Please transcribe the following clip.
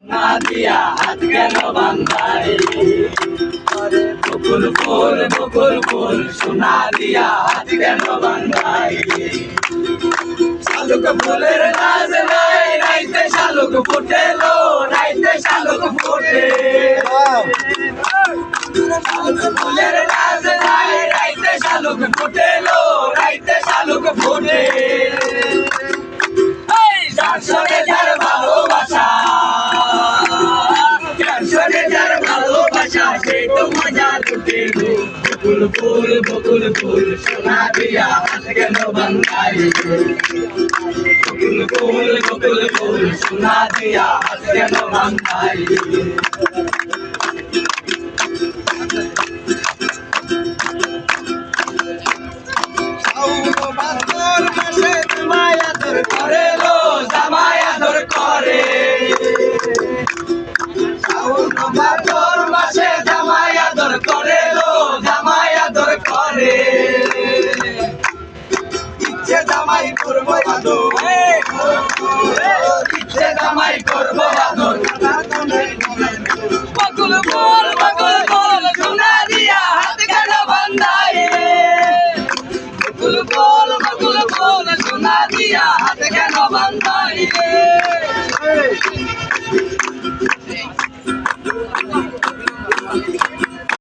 না দিয়া হাত কেন বান্ধাই বকুল ফুল সোনা দিয়া হাত কেন বান্ধাই শালুক ফুলের নাজ নাই রাইতে শালুক ফুটেলো রাইতে শালুক ফুটে শালুক ফুলের নাজ নাই রাইতে শালুক ফুটেলো রাইতে শালুক ফুটে যার সঙ্গে যার ভালোবাসা যার সঙ্গে যার ভালোবাসা সে তো মজা লুটে বকুল ফুল সোনা দিয়া হাত কেন বান্ধাই বকুল ফুল সোনা দিয়া হাত কেন বান্ধাই করে লো জামাই আদর করে তোর মাসে জামাই আদর করে লো জামাই আদর করে ইচ্ছে জামাই করবো আদর ইচ্ছে জামাই করবো আদর বকুল ফুল সোনা দিয়া হাত কেন বান্ধাই বকুল ফুল সোনা দিয়া হাত কেন বান্ধাই